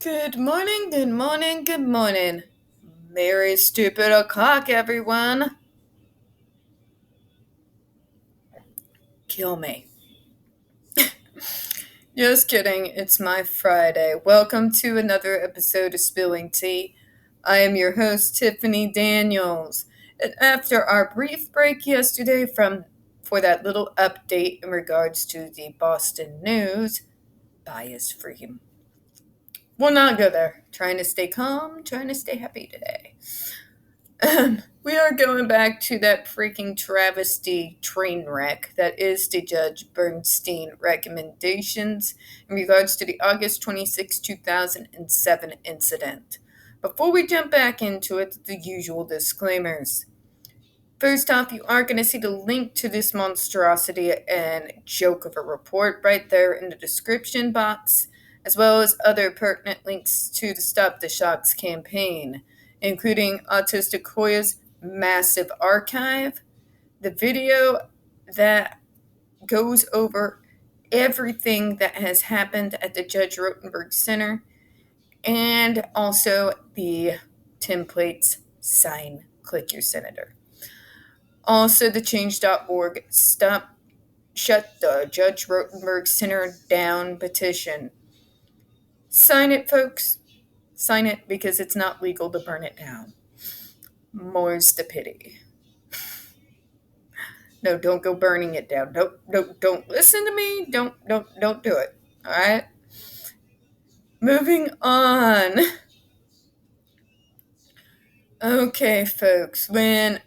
Good morning, good morning, good morning. Merry stupid o'clock, everyone. Kill me. Just kidding, it's my Friday. Welcome to another episode of Spilling Tea. I am your host, Tiffany Daniels. And after our brief break yesterday for that little update in regards to the Boston news, bias free. We'll not go there. Trying to stay calm, trying to stay happy today. We are going back to that freaking travesty train wreck that is the Judge Bernstein recommendations in regards to the August 26, 2007 incident. Before we jump back into it, the usual disclaimers. First off, you are going to see the link to this monstrosity and joke of a report right there in the description box, as well as other pertinent links to the Stop the Shocks campaign, including Autistic Hoya's massive archive, the video that goes over everything that has happened at the Judge Rotenberg Center, and also the templates sign Click Your Senator. Also, the change.org shut the Judge Rotenberg Center down petition. Sign it, folks. Sign it because it's not legal to burn it down. More's the pity. No, don't go burning it down. Don't listen to me. Don't do it. All right. Moving on. Okay, folks. When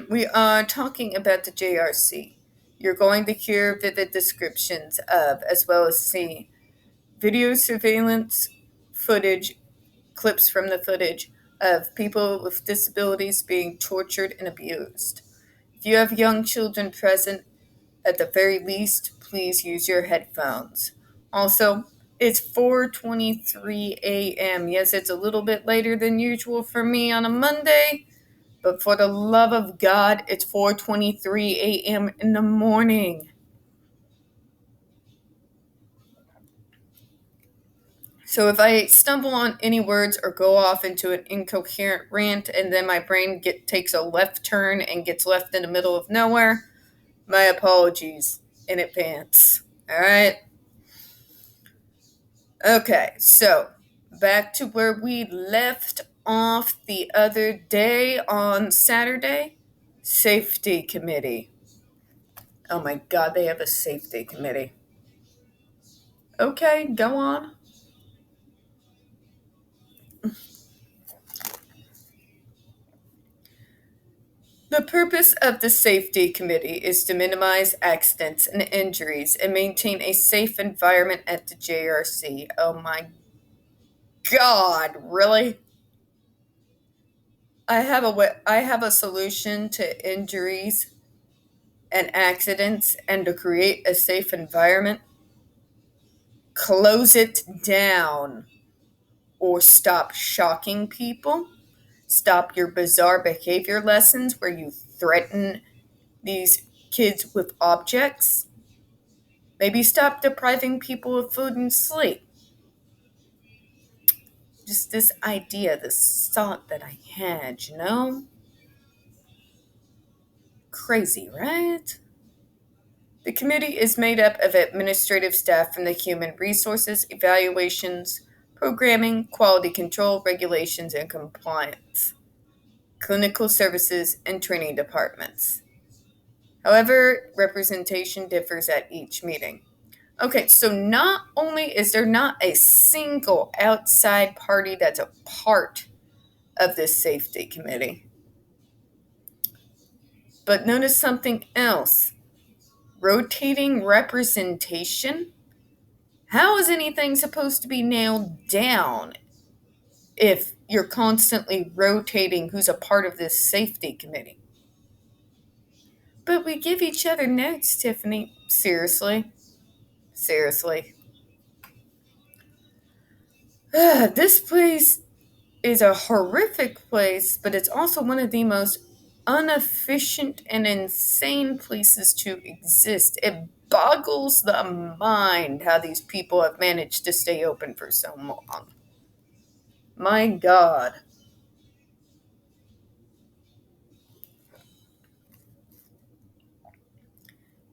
we are talking about the JRC, you're going to hear vivid descriptions of, as well as see video surveillance footage, clips from the footage of people with disabilities being tortured and abused. If you have young children present, at the very least, please use your headphones. Also, it's 4:23 a.m. Yes, it's a little bit later than usual for me on a Monday, but for the love of God, it's 4:23 a.m. in the morning. So if I stumble on any words or go off into an incoherent rant and then my brain takes a left turn and gets left in the middle of nowhere, my apologies in advance. All right? Okay, so back to where we left off the other day on Saturday. Safety committee. Oh my God, they have a safety committee. Okay, go on. The purpose of the Safety Committee is to minimize accidents and injuries and maintain a safe environment at the JRC. Oh my God, really? I have a solution to injuries and accidents and to create a safe environment. Close it down or stop shocking people. Stop your bizarre behavior lessons where you threaten these kids with objects. Maybe stop depriving people of food and sleep. Just this idea, this thought that I had, Crazy, right? The committee is made up of administrative staff from the Human Resources, Evaluations, Programming, Quality Control, Regulations, and Compliance, Clinical Services, and Training Departments. However, representation differs at each meeting. Okay, so not only is there not a single outside party that's a part of this safety committee, but notice something else. Rotating representation? How is anything supposed to be nailed down if you're constantly rotating who's a part of this safety committee? But we give each other notes, Tiffany. Seriously? Seriously. This place is a horrific place, but it's also one of the most inefficient and insane places to exist. It boggles the mind how these people have managed to stay open for so long. My God.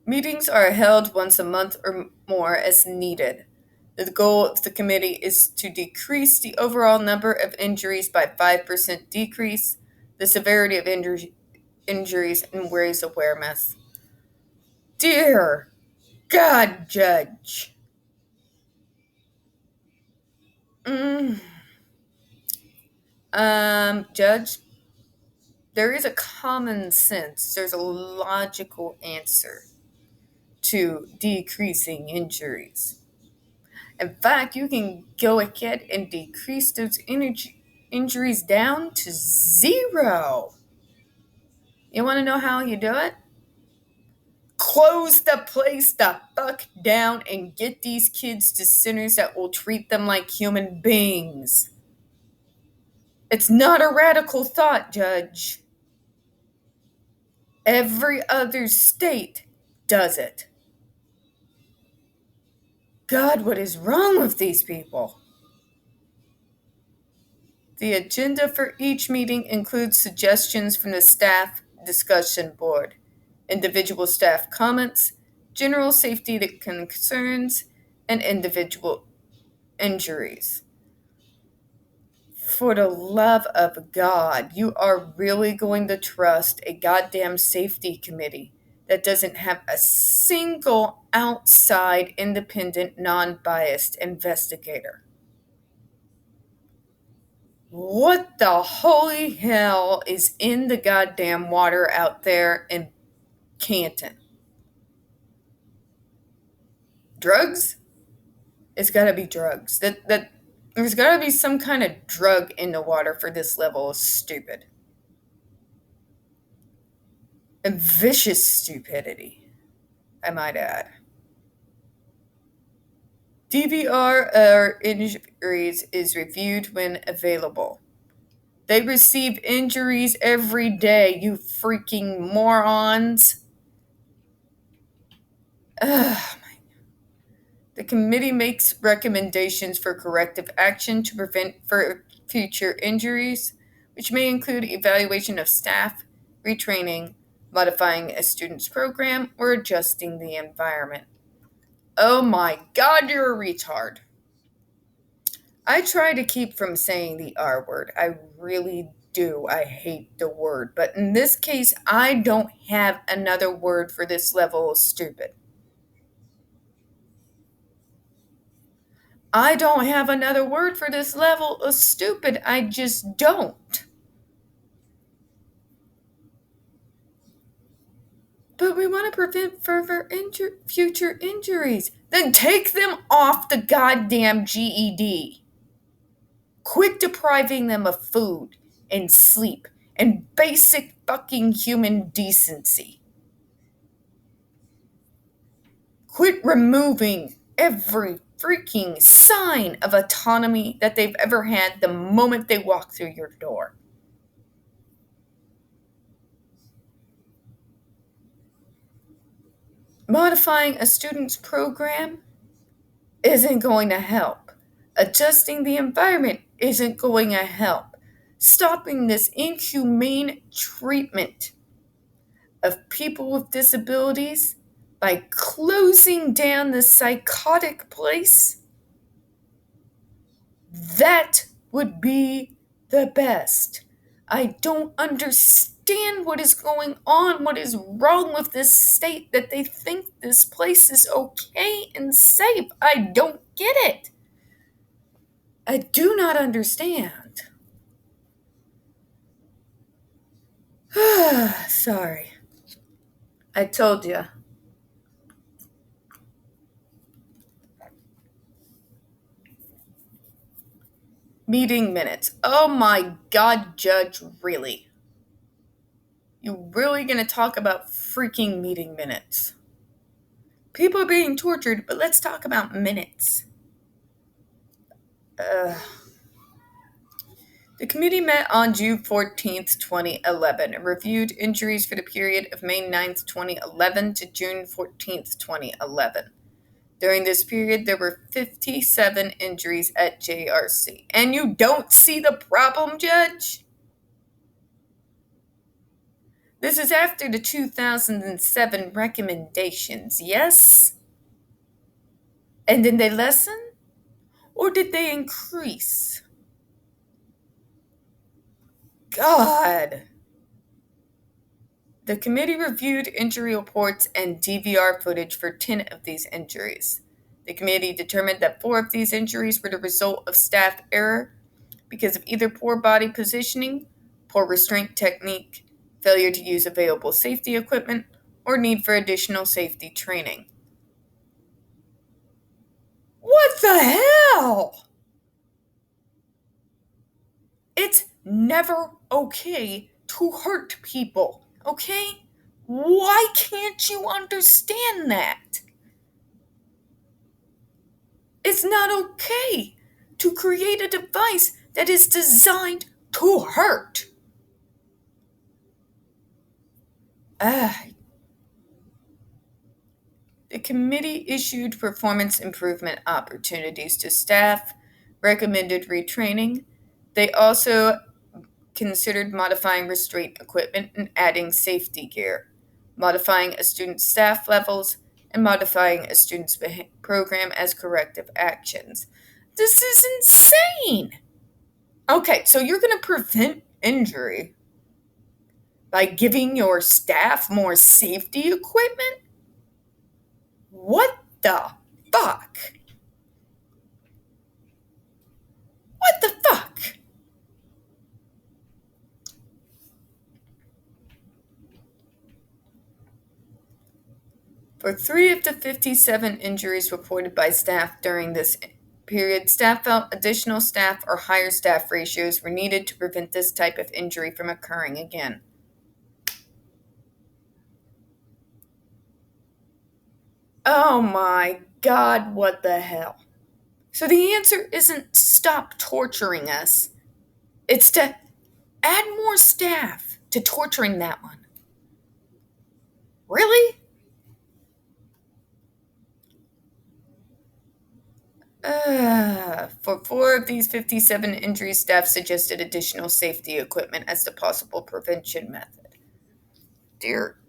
Meetings are held once a month or more as needed. The goal of the committee is to decrease the overall number of injuries by 5%, decrease the severity of injuries, and raise awareness. Dear God, Judge. Mm. Judge, there is a common sense, there's a logical answer to decreasing injuries. In fact, you can go ahead and decrease those injuries down to zero. You want to know how you do it? Close the place the fuck down and get these kids to centers that will treat them like human beings. It's not a radical thought, Judge. Every other state does it. God, what is wrong with these people? The agenda for each meeting includes suggestions from the staff discussion board, individual staff comments, general safety concerns, and individual injuries. For the love of God, you are really going to trust a goddamn safety committee that doesn't have a single outside, independent, non-biased investigator? What the holy hell is in the goddamn water out there in Canton? Drugs? It's gotta be drugs. That there's gotta be some kind of drug in the water for this level of stupid. And vicious stupidity, I might add. DVR or injuries is reviewed when available. They receive injuries every day, you freaking morons. Ugh. The committee makes recommendations for corrective action to prevent future injuries, which may include evaluation of staff, retraining, modifying a student's program, or adjusting the environment. Oh my God, you're a retard. I try to keep from saying the R word. I really do. I hate the word. But in this case, I don't have another word for this level of stupid. I don't have another word for this level of stupid. I just don't. But we want to prevent further future injuries. Then take them off the goddamn GED. Quit depriving them of food and sleep and basic fucking human decency. Quit removing every freaking sign of autonomy that they've ever had the moment they walk through your door. Modifying a student's program isn't going to help. Adjusting the environment isn't going to help. Stopping this inhumane treatment of people with disabilities by closing down the psychotic place, that would be the best. I don't understand what is going on, what is wrong with this state that they think this place is okay and safe. I don't get it. I do not understand. Sorry. I told you. Meeting minutes. Oh my God, Judge, really? You really gonna talk about freaking meeting minutes? People are being tortured, but let's talk about minutes. The committee met on June 14th, 2011, and reviewed injuries for the period of May 9th, 2011 to June 14th, 2011. During this period, there were 57 injuries at JRC. And you don't see the problem, Judge? This is after the 2007 recommendations, yes? And did they lessen? Or did they increase? God. The committee reviewed injury reports and DVR footage for 10 of these injuries. The committee determined that 4 of these injuries were the result of staff error because of either poor body positioning, poor restraint technique, failure to use available safety equipment, or need for additional safety training. What the hell? It's never okay to hurt people, okay? Why can't you understand that? It's not okay to create a device that is designed to hurt. The committee issued performance improvement opportunities to staff, recommended retraining. They also considered modifying restraint equipment and adding safety gear, modifying a student's staff levels, and modifying a student's program as corrective actions. This is insane! Okay, so you're going to prevent injury by giving your staff more safety equipment? What the fuck? What the fuck? For 3 of the 57 injuries reported by staff during this period, staff felt additional staff or higher staff ratios were needed to prevent this type of injury from occurring again. Oh my God, what the hell? So the answer isn't stop torturing us. It's to add more staff to torturing that one. Really? For 4 of these 57 injuries, staff suggested additional safety equipment as the possible prevention method. Dear.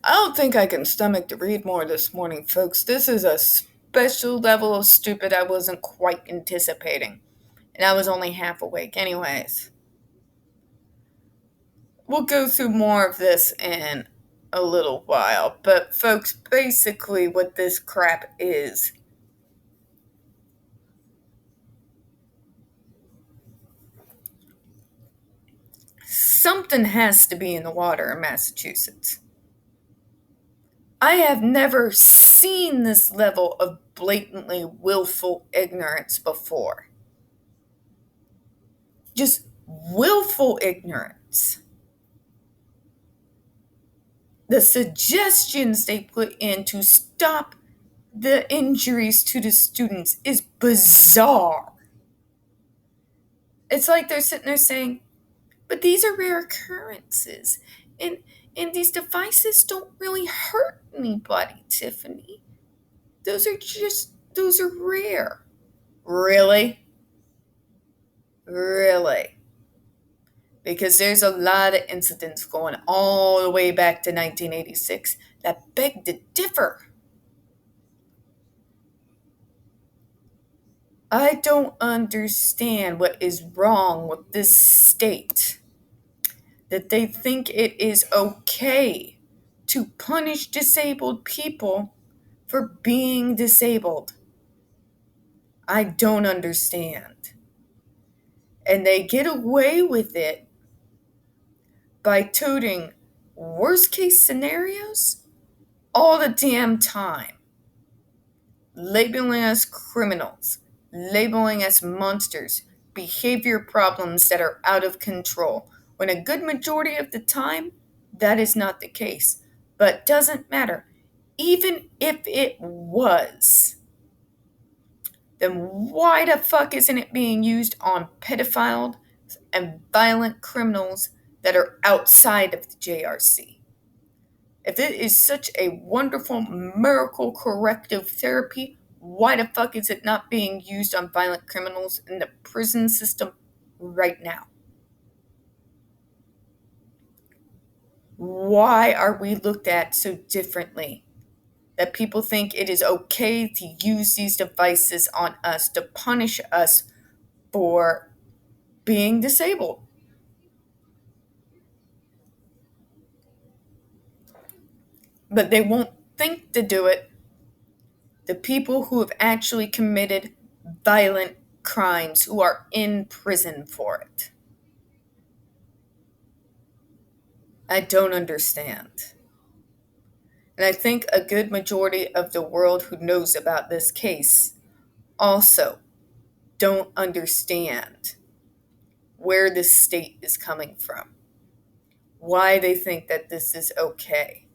I don't think I can stomach to read more this morning, folks. This is a special level of stupid I wasn't quite anticipating. And I was only half awake anyways. We'll go through more of this in a little while. But folks, basically what this crap is, something has to be in the water in Massachusetts. I have never seen this level of blatantly willful ignorance before. Just willful ignorance. The suggestions they put in to stop the injuries to the students is bizarre. It's like they're sitting there saying, but these are rare occurrences. And these devices don't really hurt anybody, Tiffany. Those are rare. Really? Really? Because there's a lot of incidents going all the way back to 1986 that beg to differ. I don't understand what is wrong with this state, that they think it is okay to punish disabled people for being disabled. I don't understand. And they get away with it by toting worst case scenarios all the damn time. Labeling us criminals, labeling us monsters, behavior problems that are out of control, when a good majority of the time, that is not the case. But doesn't matter. Even if it was, then why the fuck isn't it being used on pedophiles and violent criminals that are outside of the JRC? If it is such a wonderful miracle corrective therapy, why the fuck is it not being used on violent criminals in the prison system right now? Why are we looked at so differently? That people think it is okay to use these devices on us to punish us for being disabled. But they won't think to do it. The people who have actually committed violent crimes, who are in prison for it. I don't understand. And I think a good majority of the world who knows about this case also don't understand where this state is coming from, why they think that this is okay.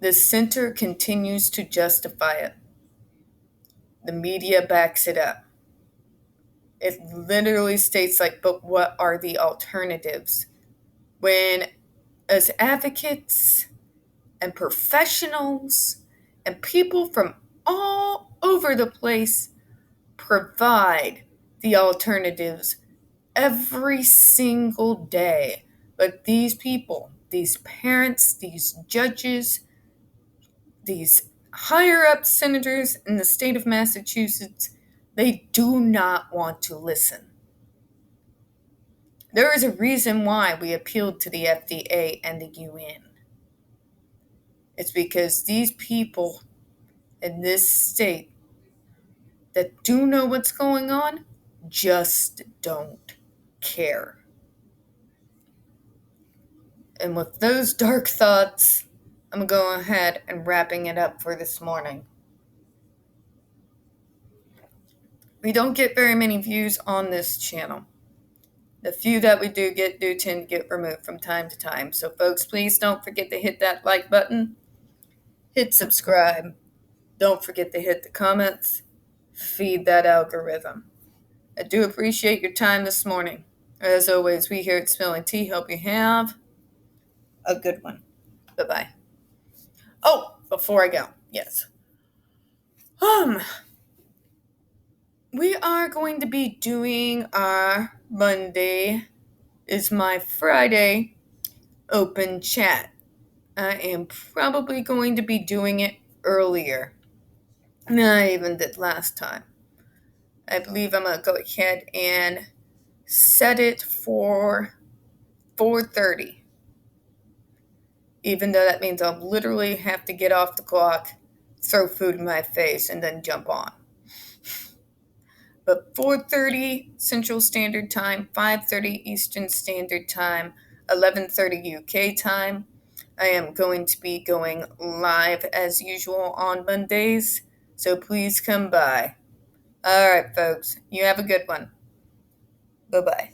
The center continues to justify it. The media backs it up. It literally states, like, but what are the alternatives? When, as advocates and professionals and people from all over the place provide the alternatives every single day. But these people, these parents, these judges, these higher up senators in the state of Massachusetts, they do not want to listen. There is a reason why we appealed to the FDA and the UN. It's because these people in this state that do know what's going on just don't care. And with those dark thoughts, I'm going ahead and wrapping it up for this morning. We don't get very many views on this channel. The few that we do get do tend to get removed from time to time. So folks, please don't forget to hit that like button. Hit subscribe. Don't forget to hit the comments. Feed that algorithm. I do appreciate your time this morning. As always, we here at Spilling Tea hope you have a good one. Bye-bye. Oh, before I go, yes. We are going to be doing our Monday is my Friday open chat. I am probably going to be doing it earlier than I even did last time. I believe I'm going to go ahead and set it for 4:30. Even though that means I'll literally have to get off the clock, throw food in my face, and then jump on. But 4:30 Central Standard Time, 5:30 Eastern Standard Time, 11:30 UK time. I am going to be going live as usual on Mondays, so please come by. All right, folks, you have a good one. Bye-bye.